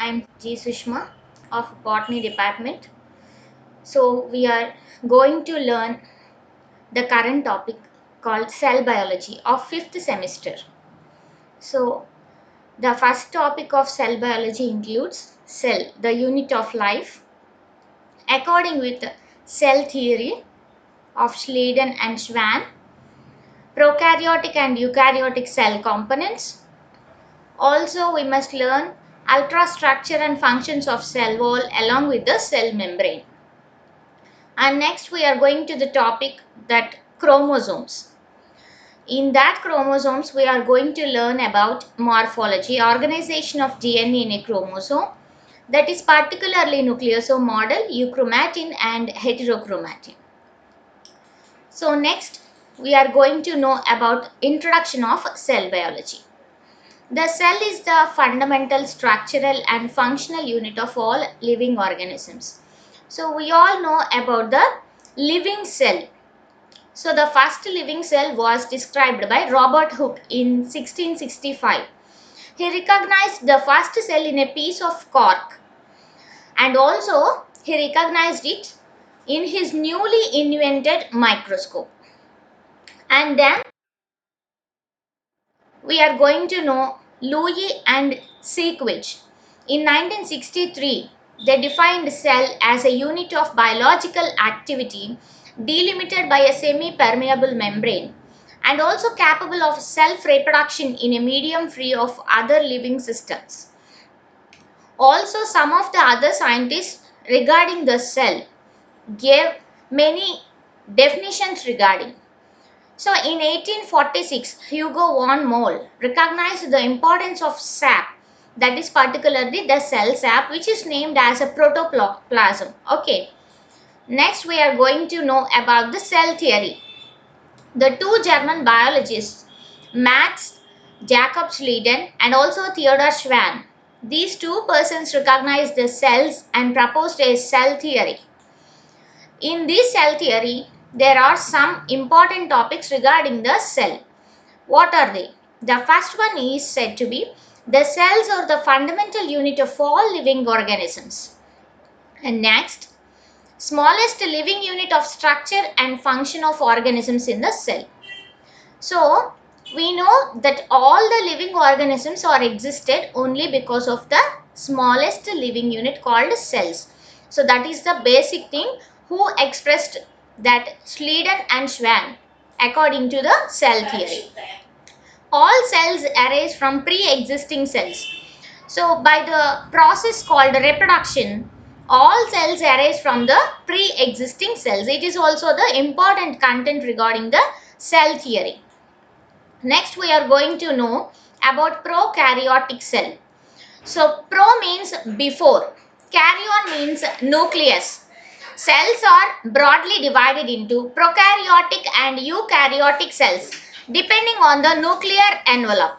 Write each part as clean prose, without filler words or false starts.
I'm G. Sushma of Botany Department. So, we are going to learn the current topic called cell biology of fifth semester. So, the first topic of cell biology includes cell, the unit of life, according with cell theory of Schleiden and Schwann, prokaryotic and eukaryotic cell components. Also, we must learn ultrastructure and functions of cell wall along with the cell membrane. And next we are going to the topic that chromosomes. In that chromosomes we are going to learn about morphology, organization of DNA in a chromosome, that is particularly nucleosome model, euchromatin and heterochromatin. So next we are going to know about introduction of cell biology. The cell is the fundamental structural and functional unit of all living organisms. So we all know about the living cell. So the first living cell was described by Robert Hooke in 1665. He recognized the first cell in a piece of cork, and also he recognized it in his newly invented microscope. And then we are going to know Louis and Sequich. In 1963, they defined cell as a unit of biological activity delimited by a semi-permeable membrane and also capable of self-reproduction in a medium free of other living systems. Also, some of the other scientists regarding the cell gave many definitions regarding. So in 1846, Hugo von Mohl recognized the importance of sap, that is particularly the cell sap, which is named as a protoplasm. Okay. Next we are going to know about the cell theory. The two German biologists, Max Jakob Schleiden and also Theodor Schwann, these two persons recognized the cells and proposed a cell theory. In this cell theory, there are some important topics regarding the cell. What are they? The first one is said to be the cells are the fundamental unit of all living organisms. And next, smallest living unit of structure and function of organisms in the cell. So, we know that all the living organisms are existed only because of the smallest living unit called cells. So, that is the basic thing who expressed that Schleiden and Schwann according to the cell theory. All cells arise from pre-existing cells. So by the process called reproduction, all cells arise from the pre-existing cells. It is also the important content regarding the cell theory. Next we are going to know about prokaryotic cell. So pro means before, karyon means nucleus. Cells are broadly divided into prokaryotic and eukaryotic cells depending on the nuclear envelope.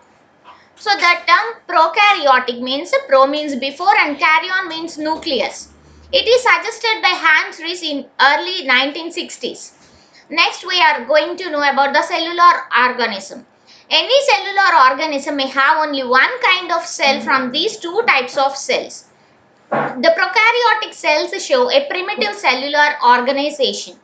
So the term prokaryotic means pro means before and karyon means nucleus. It is suggested by Hans Rees in early 1960s. Next we are going to know about the cellular organism. Any cellular organism may have only one kind of cell from these two types of cells. The prokaryotic cells show a primitive cellular organization.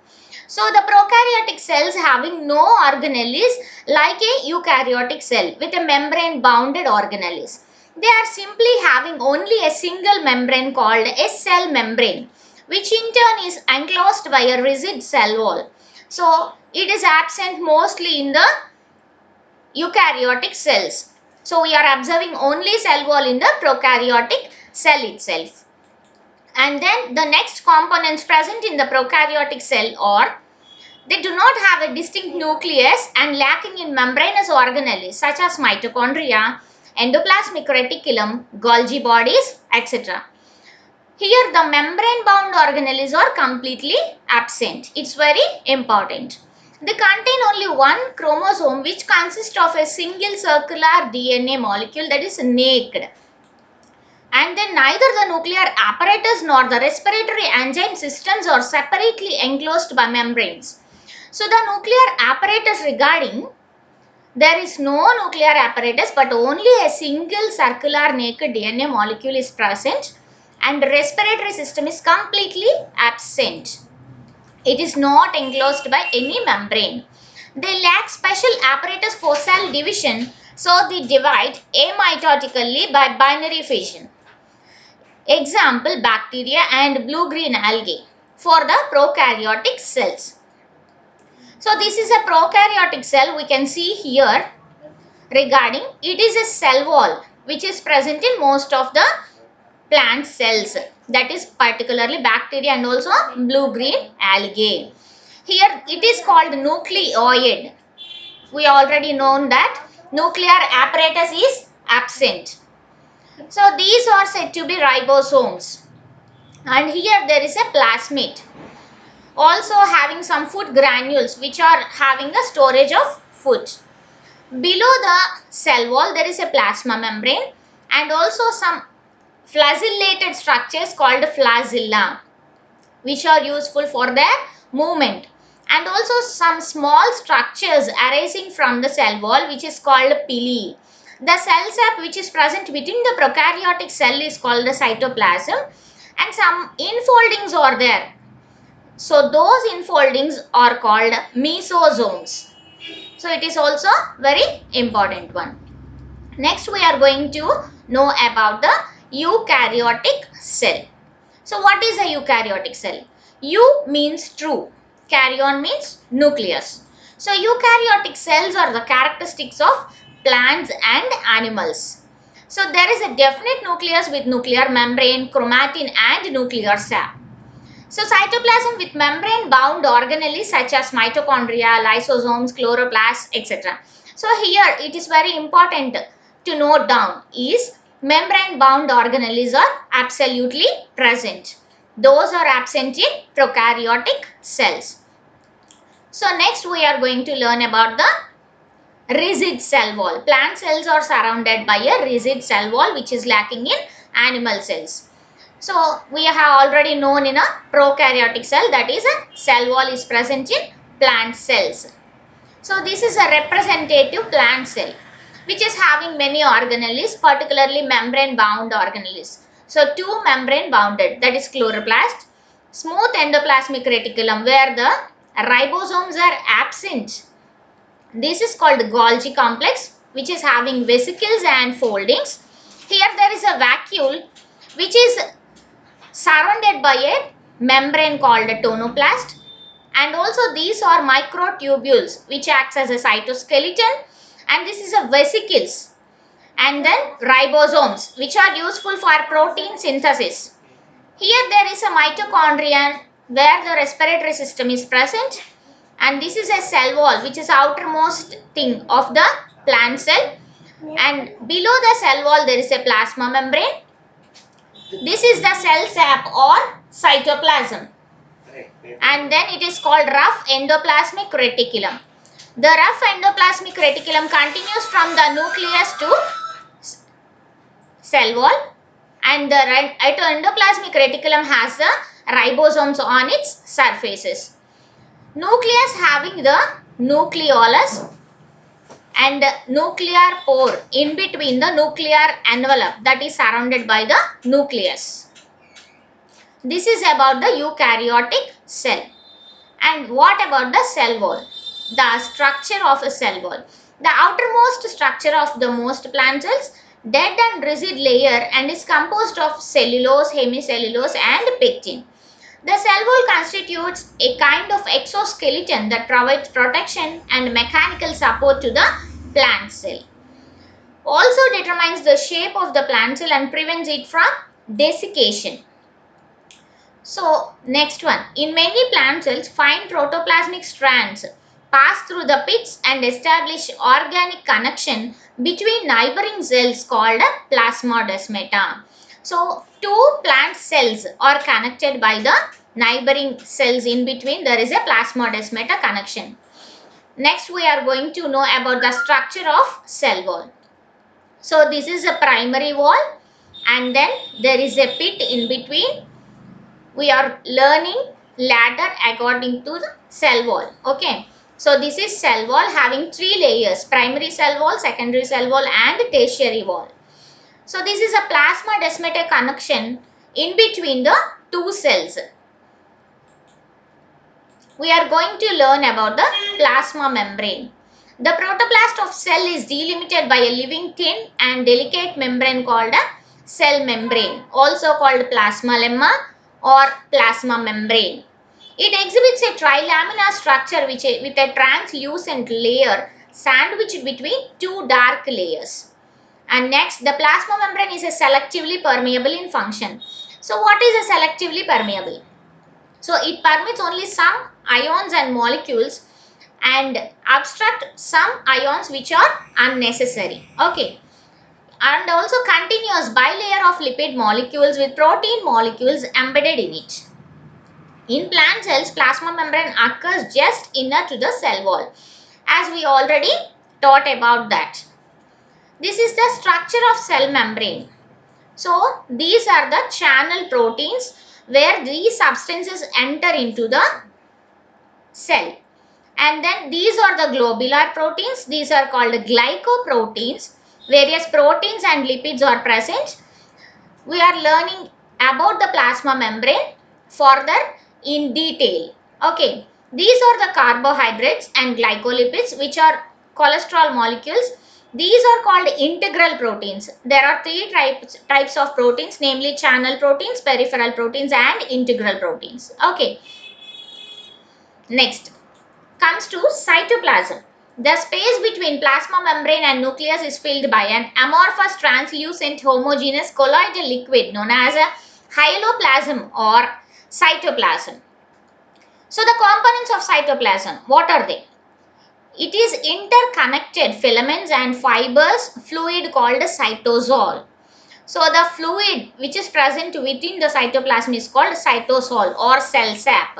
So the prokaryotic cells having no organelles like a eukaryotic cell with a membrane bounded organelles. They are simply having only a single membrane called a cell membrane, which in turn is enclosed by a rigid cell wall. So it is absent mostly in the eukaryotic cells. So we are observing only cell wall in the prokaryotic cell itself. And then the next components present in the prokaryotic cell are they do not have a distinct nucleus and lacking in membranous organelles such as mitochondria, endoplasmic reticulum, Golgi bodies, etc. Here the membrane bound organelles are completely absent. It's very important. They contain only one chromosome which consists of a single circular DNA molecule, that is naked. And then neither the nuclear apparatus nor the respiratory enzyme systems are separately enclosed by membranes. So the nuclear apparatus regarding There is no nuclear apparatus, but only a single circular naked DNA molecule is present, and the respiratory system is completely absent. It is not enclosed by any membrane. They lack special apparatus for cell division, so they divide amitotically by binary fission. Example, bacteria and blue-green algae for the prokaryotic cells. So this is a prokaryotic cell. We can see here regarding it is a cell wall which is present in most of the plant cells, that is particularly bacteria and also blue-green algae. Here it is called nucleoid. We already known that nuclear apparatus is absent. So these are said to be ribosomes. And here there is a plasmid, also having some food granules which are having the storage of food. Below the cell wall there is a plasma membrane and also some flagellated structures called flagella, which are useful for their movement, and also some small structures arising from the cell wall which is called pili. The cell sap which is present within the prokaryotic cell is called the cytoplasm, and some infoldings are there. So those infoldings are called mesosomes. So it is also very important one. Next we are going to know about the eukaryotic cell. So what is a eukaryotic cell? Eu means true. Karyon means nucleus. So eukaryotic cells are the characteristics of plants and animals. So there is a definite nucleus with nuclear membrane, chromatin and nuclear sap. So cytoplasm with membrane bound organelles such as mitochondria, lysosomes, chloroplasts, etc. So here it is very important to note down is membrane bound organelles are absolutely present. Those are absent in prokaryotic cells. So next we are going to learn about the rigid cell wall. Plant cells are surrounded by a rigid cell wall which is lacking in animal cells. So we have already known in a prokaryotic cell, that is a cell wall is present in plant cells. So this is a representative plant cell which is having many organelles, particularly membrane bound organelles. So two membrane bounded, that is chloroplast, smooth endoplasmic reticulum where the ribosomes are absent. This is called Golgi complex which is having vesicles and foldings. Here there is a vacuole which is surrounded by a membrane called a tonoplast, and also these are microtubules which acts as a cytoskeleton, and this is a vesicles, and then ribosomes which are useful for protein synthesis. Here there is a mitochondria where the respiratory system is present, and this is a cell wall which is outermost thing of the plant cell, and below the cell wall there is a plasma membrane. This is the cell sap or cytoplasm, and then it is called rough endoplasmic reticulum. The rough endoplasmic reticulum continues from the nucleus to cell wall, and the endoplasmic reticulum has the ribosomes on its surfaces. Nucleus having the nucleolus and nuclear pore in between the nuclear envelope that is surrounded by the nucleus. This is about the eukaryotic cell. And what about the cell wall? The structure of a cell wall. The outermost structure of the most plant cells, dead and rigid layer, and is composed of cellulose, hemicellulose and pectin. The cell wall constitutes a kind of exoskeleton that provides protection and mechanical support to the plant cell. Also determines the shape of the plant cell and prevents it from desiccation. So next one, in many plant cells, fine protoplasmic strands pass through the pits and establish organic connection between neighboring cells called plasmodesmata. So two plant cells are connected by the neighboring cells. In between there is a plasmodesmata connection. Next we are going to know about the structure of cell wall. So this is a primary wall, and then there is a pit in between. We are learning ladder according to the cell wall. Okay. So this is cell wall having three layers: primary cell wall, secondary cell wall and tertiary wall. So this is a plasma descemeted connection in between the two cells. We are going to learn about the plasma membrane. The protoplast of cell is delimited by a living thin and delicate membrane called a cell membrane, also called plasma lemma or plasma membrane. It exhibits a trilaminar structure with a translucent layer sandwiched between two dark layers. And next, the plasma membrane is a selectively permeable in function. So what is a selectively permeable? So it permits only some ions and molecules and obstruct some ions which are unnecessary. Okay. And also continuous bilayer of lipid molecules with protein molecules embedded in it. In plant cells, plasma membrane occurs just inner to the cell wall, as we already taught about that. This is the structure of cell membrane. So these are the channel proteins where these substances enter into the cell. And then these are the globular proteins. These are called glycoproteins. Various proteins and lipids are present. We are learning about the plasma membrane further in detail. Okay. These are the carbohydrates and glycolipids, which are cholesterol molecules. These are called integral proteins. There are three types of proteins, namely channel proteins, peripheral proteins and integral proteins. Okay. Next comes to cytoplasm. The space between plasma membrane and nucleus is filled by an amorphous translucent homogeneous colloidal liquid known as a hyaloplasm or cytoplasm. So the components of cytoplasm, what are they? It is interconnected filaments and fibers fluid called cytosol. So the fluid which is present within the cytoplasm is called cytosol or cell sap.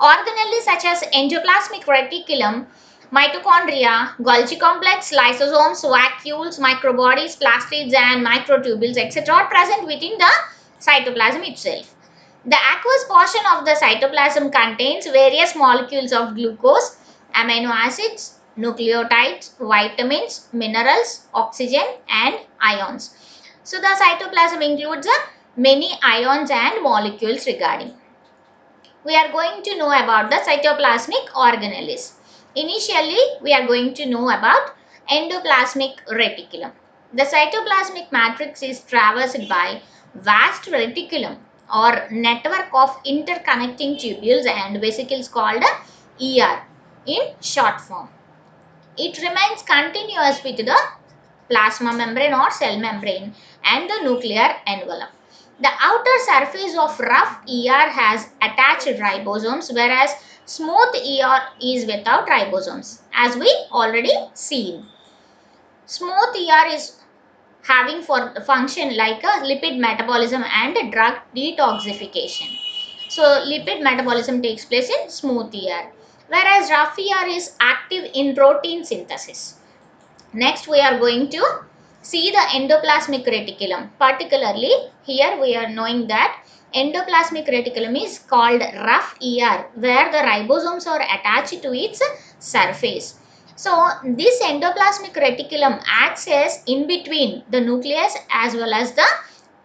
Organelles such as endoplasmic reticulum, mitochondria, Golgi complex, lysosomes, vacuoles, microbodies, plastids and microtubules etc. are present within the cytoplasm itself. The aqueous portion of the cytoplasm contains various molecules of glucose, amino acids, nucleotides, vitamins, minerals, oxygen and ions. So the cytoplasm includes many ions and molecules regarding. We are going to know about the cytoplasmic organelles. Initially, we are going to know about endoplasmic reticulum. The cytoplasmic matrix is traversed by vast reticulum or network of interconnecting tubules and vesicles called ER in short form. It remains continuous with the plasma membrane or cell membrane and the nuclear envelope. The outer surface of rough ER has attached ribosomes, whereas smooth ER is without ribosomes, as we already seen. Smooth ER is having for function like a lipid metabolism and drug detoxification. So lipid metabolism takes place in smooth ER, whereas rough ER is active in protein synthesis. Next, we are going to see the endoplasmic reticulum. Particularly, here we are knowing that endoplasmic reticulum is called rough ER, where the ribosomes are attached to its surface. So, this endoplasmic reticulum acts as in between the nucleus as well as the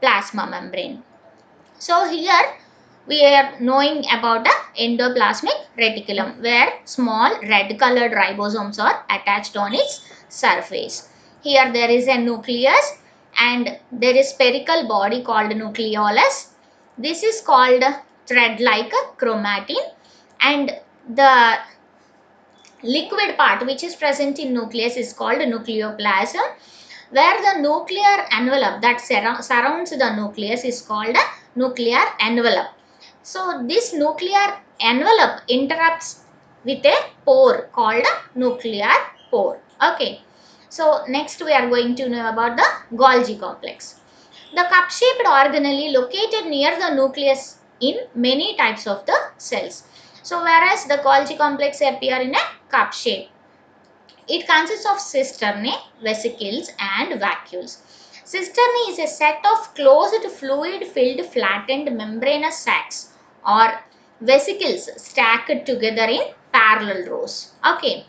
plasma membrane. So, here we are knowing about the endoplasmic reticulum, where small red colored ribosomes are attached on its surface. Here there is a nucleus and there is spherical body called nucleolus. This is called thread-like chromatin, and the liquid part which is present in nucleus is called nucleoplasm, where the nuclear envelope that surrounds the nucleus is called a nuclear envelope. So this nuclear envelope interrupts with a pore called a nuclear pore. Okay. So next we are going to know about the Golgi complex. The cup-shaped organelle located near the nucleus in many types of the cells. So whereas the Golgi complex appear in a cup shape, it consists of cisternae, vesicles and vacuoles. Cisternae is a set of closed fluid-filled flattened membranous sacs or vesicles stacked together in parallel rows. Okay.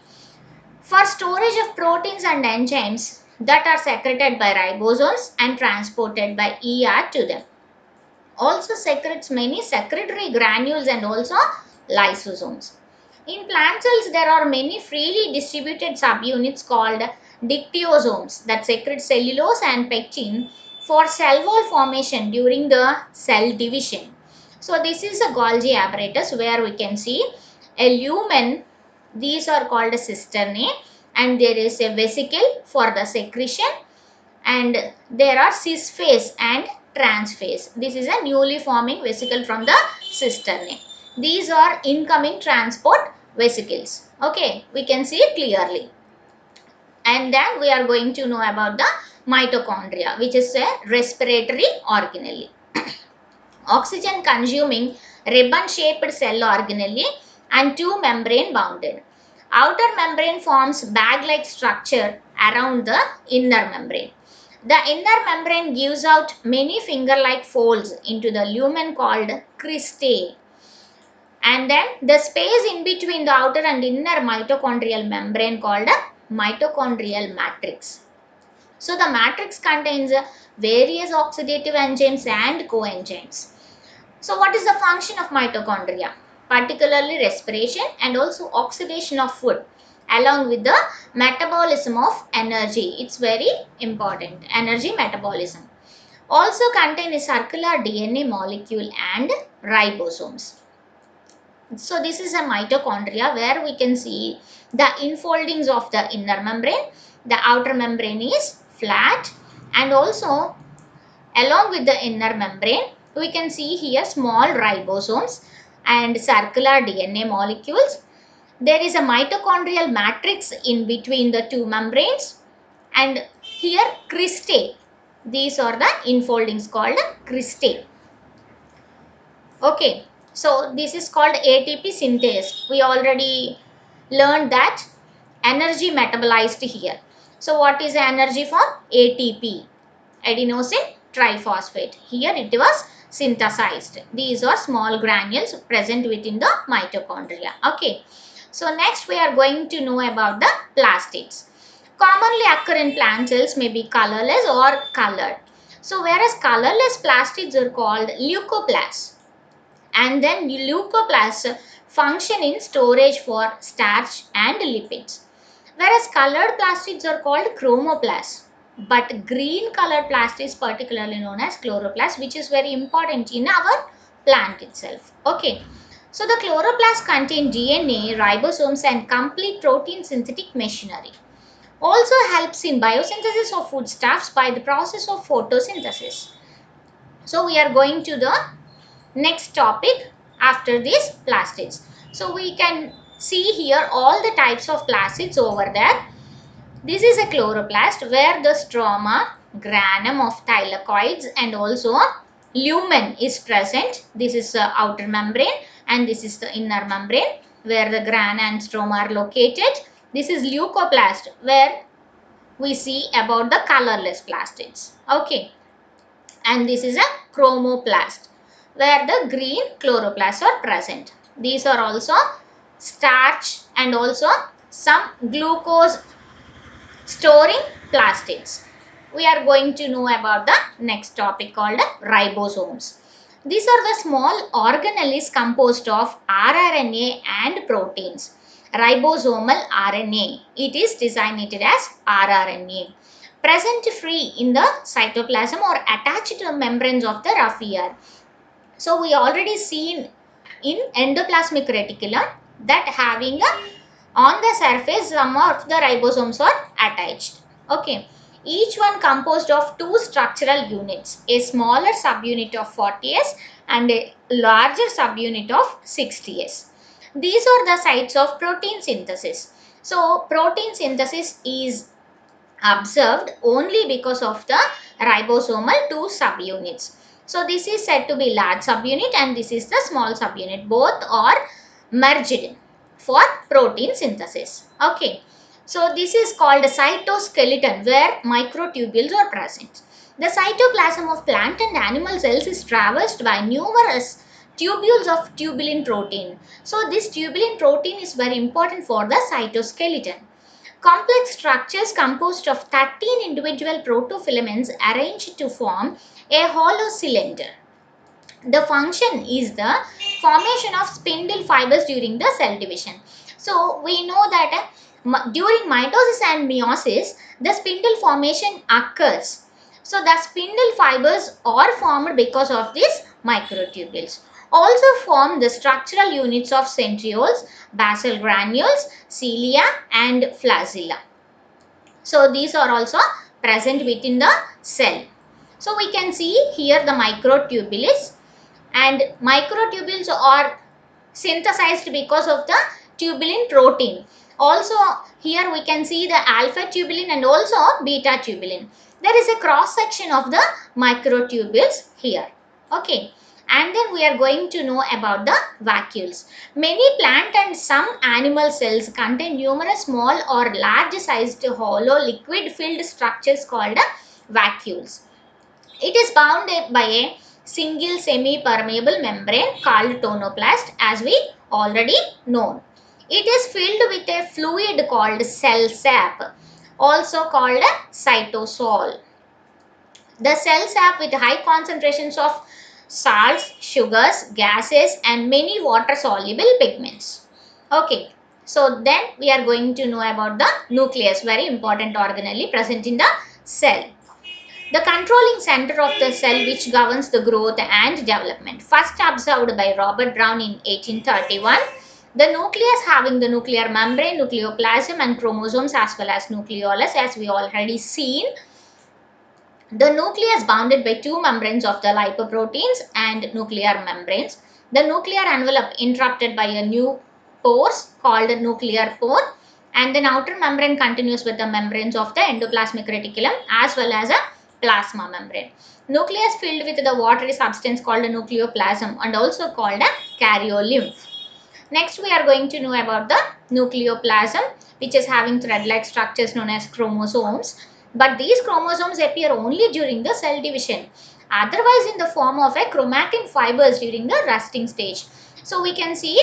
For storage of proteins and enzymes that are secreted by ribosomes and transported by ER to them. Also secretes many secretory granules and also lysosomes. In plant cells, there are many freely distributed subunits called dictyosomes that secrete cellulose and pectin for cell wall formation during the cell division. So this is a Golgi apparatus where we can see a lumen. These are called a cisternae, and there is a vesicle for the secretion, and there are cis phase and trans phase. This is a newly forming vesicle from the cisternae. These are incoming transport vesicles. Okay, we can see it clearly. And then we are going to know about the mitochondria, which is a respiratory organelle. Oxygen consuming ribbon shaped cell organelle and two membrane bounded. Outer membrane forms bag like structure around the inner membrane. The inner membrane gives out many finger like folds into the lumen called cristae. And then the space in between the outer and inner mitochondrial membrane called a mitochondrial matrix. So the matrix contains various oxidative enzymes and coenzymes. So what is the function of mitochondria? Particularly respiration and also oxidation of food along with the metabolism of energy. It's very important. Energy metabolism. Also contain a circular DNA molecule and ribosomes. So this is a mitochondria where we can see the infoldings of the inner membrane. The outer membrane is flat, and also along with the inner membrane we can see here small ribosomes and circular DNA molecules. There is a mitochondrial matrix in between the two membranes, and here cristae. These are the infoldings called cristae. Okay, so this is called ATP synthase. We already learned that energy metabolized here. So what is the energy for ATP? Adenosine triphosphate. Here it was synthesized. These are small granules present within the mitochondria. Okay. So next we are going to know about the plastids. Commonly occur in plant cells may be colorless or colored. So whereas colorless plastids are called leucoplasts, and then leucoplasts function in storage for starch and lipids, whereas colored plastids are called chromoplasts. But green colored plast is particularly known as chloroplast, which is very important in our plant itself. Okay, so the chloroplasts contain DNA, ribosomes and complete protein synthetic machinery. Also helps in biosynthesis of foodstuffs by the process of photosynthesis. So we are going to the next topic after these plastids. So we can see here all the types of plastids over there. This is a chloroplast where the stroma, granum of thylakoids and also lumen is present. This is the outer membrane and this is the inner membrane where the grana and stroma are located. This is leucoplast where we see about the colorless plastids. Okay, and this is a chromoplast where the green chloroplasts are present. These are also starch and also some glucose storing plastids. We are going to know about the next topic called ribosomes. These are the small organelles composed of rRNA and proteins. Ribosomal RNA. It is designated as rRNA. Present free in the cytoplasm or attached to the membranes of the rough air. So we already seen in endoplasmic reticulum that having a on the surface some of the ribosomes are attached. Okay, each one composed of two structural units, a smaller subunit of 40S and a larger subunit of 60S. These are the sites of protein synthesis. So protein synthesis is observed only because of the ribosomal two subunits. So this is said to be large subunit and this is the small subunit. Both are merged for protein synthesis. Okay. So this is called a cytoskeleton where microtubules are present. The cytoplasm of plant and animal cells is traversed by numerous tubules of tubulin protein. So this tubulin protein is very important for the cytoskeleton. Complex structures composed of 13 individual protofilaments arranged to form a hollow cylinder. The function is the formation of spindle fibers during the cell division. So we know that during mitosis and meiosis, the spindle formation occurs. So the spindle fibers are formed because of these microtubules. Also form the structural units of centrioles, basal granules, cilia and flagella. So these are also present within the cell. So we can see here the microtubules, and microtubules are synthesized because of the tubulin protein. Also here we can see the alpha tubulin and also beta tubulin. There is a cross section of the microtubules here. Okay. And then we are going to know about the vacuoles. Many plant and some animal cells contain numerous small or large sized hollow liquid filled structures called vacuoles. It is bounded by a single semi-permeable membrane called tonoplast, as we already know. It is filled with a fluid called cell sap, also called cytosol. The cell sap with high concentrations of salts, sugars, gases and many water soluble pigments. Okay. So then we are going to know about the nucleus, very important organelle present in the cell. The controlling center of the cell which governs the growth and development. First observed by Robert Brown in 1831. The nucleus having the nuclear membrane, nucleoplasm and chromosomes as well as nucleolus, as we already seen. The nucleus bounded by two membranes of the lipoproteins and nuclear membranes. The nuclear envelope interrupted by a new pores called nuclear pore, and then outer membrane continues with the membranes of the endoplasmic reticulum as well as a plasma membrane. Nucleus filled with the watery substance called a nucleoplasm and also called a karyolymph. Next we are going to know about the nucleoplasm, which is having thread-like structures known as chromosomes. But these chromosomes appear only during the cell division, otherwise in the form of a chromatin fibers during the resting stage. So we can see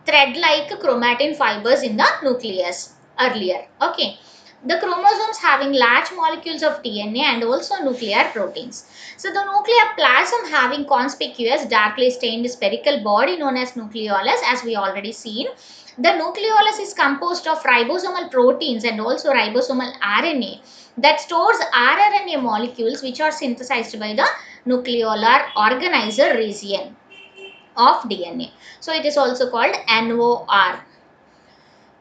thread-like chromatin fibers in the nucleus earlier. Okay. The chromosomes having large molecules of DNA and also nuclear proteins. So the nuclear plasm having conspicuous darkly stained spherical body known as nucleolus, as we already seen. The nucleolus is composed of ribosomal proteins and also ribosomal RNA that stores rRNA molecules which are synthesized by the nucleolar organizer region of DNA. So it is also called NOR.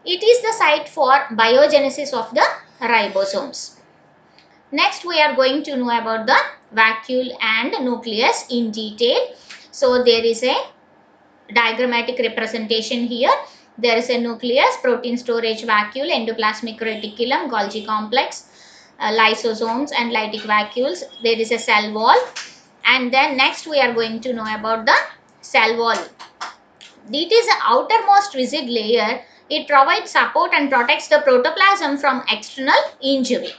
It is the site for biogenesis of the ribosomes. Next we are going to know about the vacuole and nucleus in detail. So there is a diagrammatic representation here. There is a nucleus, protein storage vacuole, endoplasmic reticulum, Golgi complex, lysosomes and lytic vacuoles. There is a cell wall, and then next we are going to know about the cell wall. It is the outermost rigid layer. It provides support and protects the protoplasm from external injury.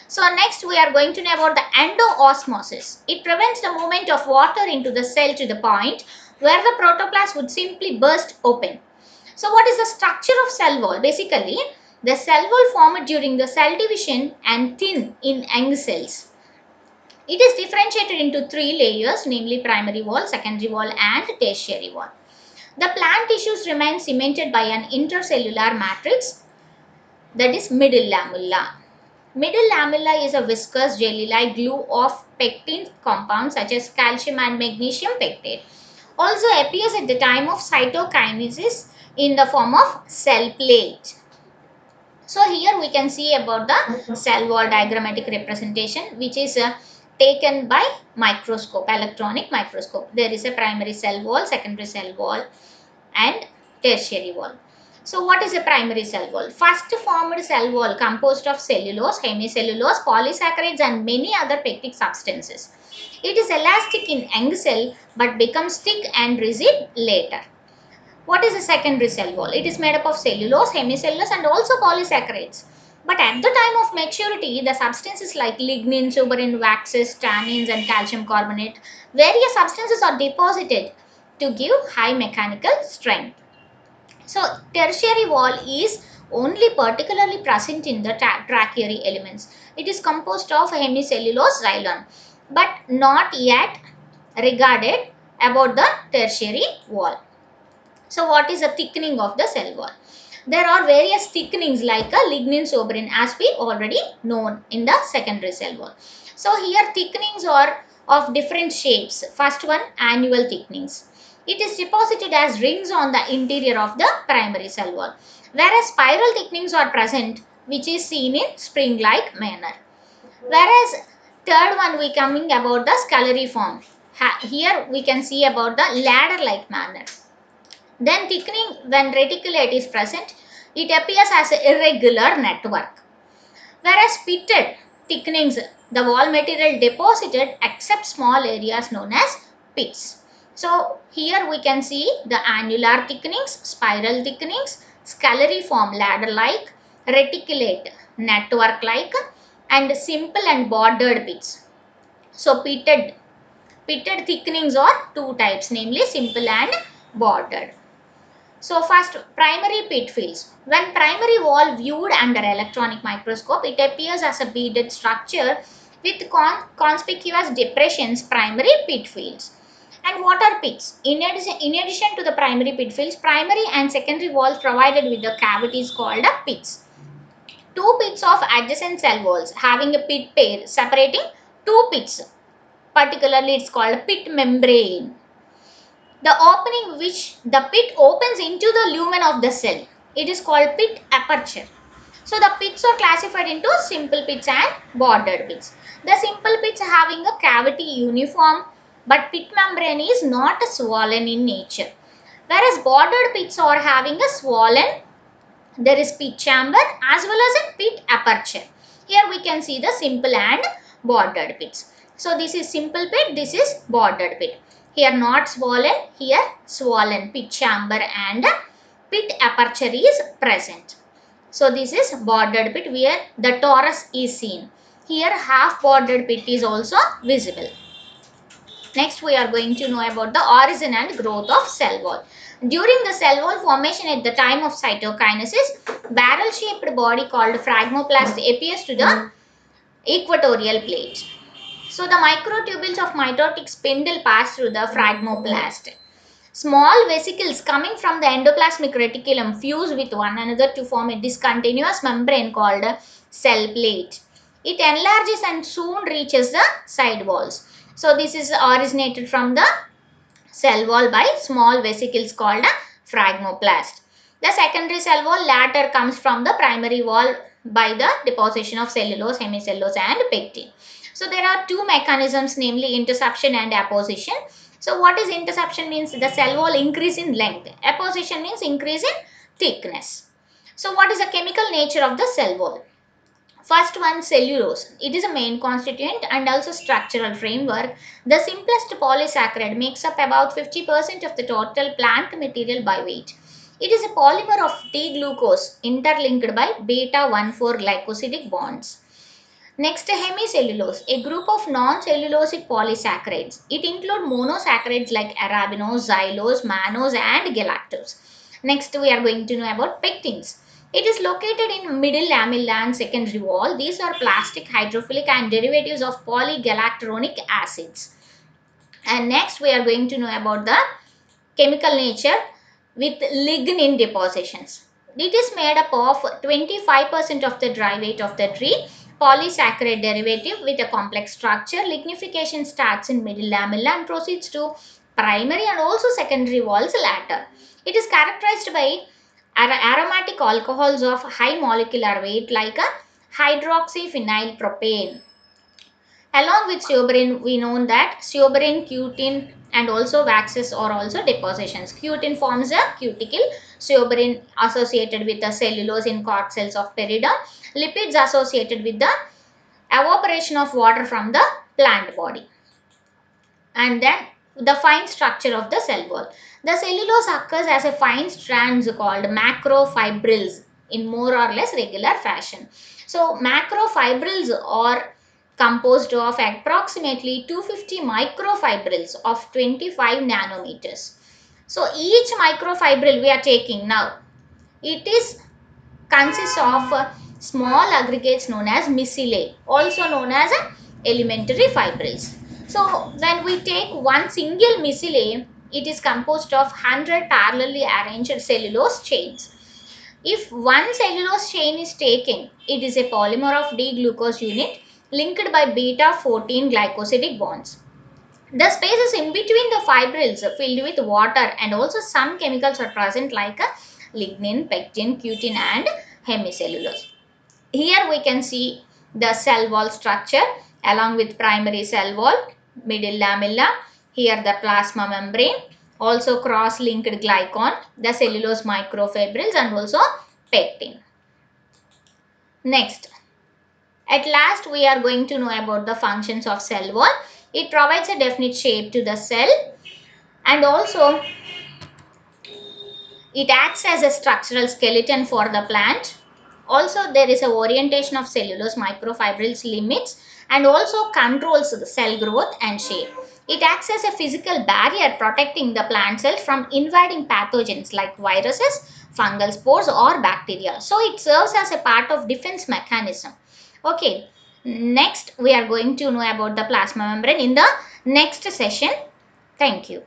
So next we are going to know about the endoosmosis. It prevents the movement of water into the cell to the point where the protoplasm would simply burst open. So what is the structure of cell wall? Basically, the cell wall formed during the cell division and thin in young cells. It is differentiated into three layers, namely primary wall, secondary wall and tertiary wall. The plant tissues remain cemented by an intercellular matrix, that is middle lamella. Middle lamella is a viscous jelly-like glue of pectin compounds such as calcium and magnesium pectate. Also appears at the time of cytokinesis in the form of cell plate. So here we can see about the cell wall diagrammatic representation, which is taken by microscope, electronic microscope. There is a primary cell wall, secondary cell wall and tertiary wall. So what is a primary cell wall? First formed cell wall composed of cellulose, hemicellulose, polysaccharides and many other pectic substances. It is elastic in young cell but becomes thick and rigid later. What is a secondary cell wall? It is made up of cellulose, hemicellulose and also polysaccharides. But at the time of maturity, the substances like lignin, suberin, waxes, tannins and calcium carbonate, various substances are deposited to give high mechanical strength. So tertiary wall is only particularly present in the tertiary elements. It is composed of hemicellulose xylem, but not yet regarded about the tertiary wall. So what is the thickening of the cell wall? There are various thickenings like a lignin soberin, as we already known in the secondary cell wall. So here thickenings are of different shapes. First one, annual thickenings. It is deposited as rings on the interior of the primary cell wall, whereas spiral thickenings are present, which is seen in spring-like manner. Whereas third one, we coming about the scalariform. Here we can see about the ladder-like manner. Then thickening, when reticulate is present, it appears as an irregular network. Whereas pitted thickenings, the wall material deposited except small areas known as pits. So here we can see the annular thickenings, spiral thickenings, scalariform ladder-like, reticulate network-like, and simple and bordered pits. So pitted thickenings are two types, namely simple and bordered. So first, primary pit fields. When primary wall viewed under electronic microscope, it appears as a beaded structure with conspicuous depressions, primary pit fields. And what are pits? In addition to the primary pit fields, primary and secondary walls provided with the cavities called pits. Two pits of adjacent cell walls having a pit pair separating two pits. Particularly, it's called pit membrane. The opening which the pit opens into the lumen of the cell. It is called pit aperture. So the pits are classified into simple pits and bordered pits. The simple pits having a cavity uniform, but pit membrane is not swollen in nature. Whereas bordered pits are having a swollen, there is pit chamber as well as a pit aperture. Here we can see the simple and bordered pits. So this is simple pit, this is bordered pit. Here not swollen, here swollen pit chamber and pit aperture is present. So this is bordered pit where the torus is seen. Here half bordered pit is also visible. Next, we are going to know about the origin and growth of cell wall. During the cell wall formation at the time of cytokinesis, barrel-shaped body called phragmoplast appears to the equatorial plate. So, the microtubules of mitotic spindle pass through the phragmoplast. Small vesicles coming from the endoplasmic reticulum fuse with one another to form a discontinuous membrane called cell plate. It enlarges and soon reaches the side walls. So this is originated from the cell wall by small vesicles called phragmoplast. The secondary cell wall later comes from the primary wall by the deposition of cellulose, hemicellulose and pectin. So there are two mechanisms, namely interception and apposition. So what is interception means the cell wall increase in length. Apposition means increase in thickness. So what is the chemical nature of the cell wall? First one, cellulose. It is a main constituent and also structural framework. The simplest polysaccharide makes up about 50% of the total plant material by weight. It is a polymer of D-glucose interlinked by beta-1,4 glycosidic bonds. Next, hemicellulose, a group of non-cellulosic polysaccharides. It includes monosaccharides like arabinose, xylose, mannose and galactose. Next, we are going to know about pectins. It is located in middle lamella and secondary wall. These are plastic, hydrophilic and derivatives of polygalacturonic acids. And next, we are going to know about the chemical nature with lignin depositions. It is made up of 25% of the dry weight of the tree, polysaccharide derivative with a complex structure. Lignification starts in middle lamella and proceeds to primary and also secondary walls later. It is characterized by aromatic alcohols of high molecular weight like a hydroxyphenyl propane. Along with suberin, we know that suberin, cutin and also waxes are also depositions. Cutin forms a cuticle, suberin associated with the cellulose in cork cells of peridot, lipids associated with the evaporation of water from the plant body. And then the fine structure of the cell wall. The cellulose occurs as a fine strands called macrofibrils in more or less regular fashion. So macrofibrils are composed of approximately 250 microfibrils of 25 nanometers. So each microfibril we are taking now, it is consists of small aggregates known as micelle, also known as elementary fibrils. So when we take one single micelle, it is composed of 100 parallelly arranged cellulose chains. If one cellulose chain is taken, it is a polymer of D-glucose unit linked by beta-14 glycosidic bonds. The spaces in between the fibrils are filled with water, and also some chemicals are present like lignin, pectin, cutin and hemicellulose. Here we can see the cell wall structure along with primary cell wall, middle lamella, here the plasma membrane, also cross-linked glycon, the cellulose microfibrils and also pectin. Next, at last we are going to know about the functions of cell wall. It provides a definite shape to the cell, and also it acts as a structural skeleton for the plant. Also there is a orientation of cellulose microfibrils limits and also controls the cell growth and shape. It acts as a physical barrier protecting the plant cells from invading pathogens like viruses, fungal spores or bacteria. So it serves as a part of defense mechanism. Okay, next we are going to know about the plasma membrane in the next session. Thank you.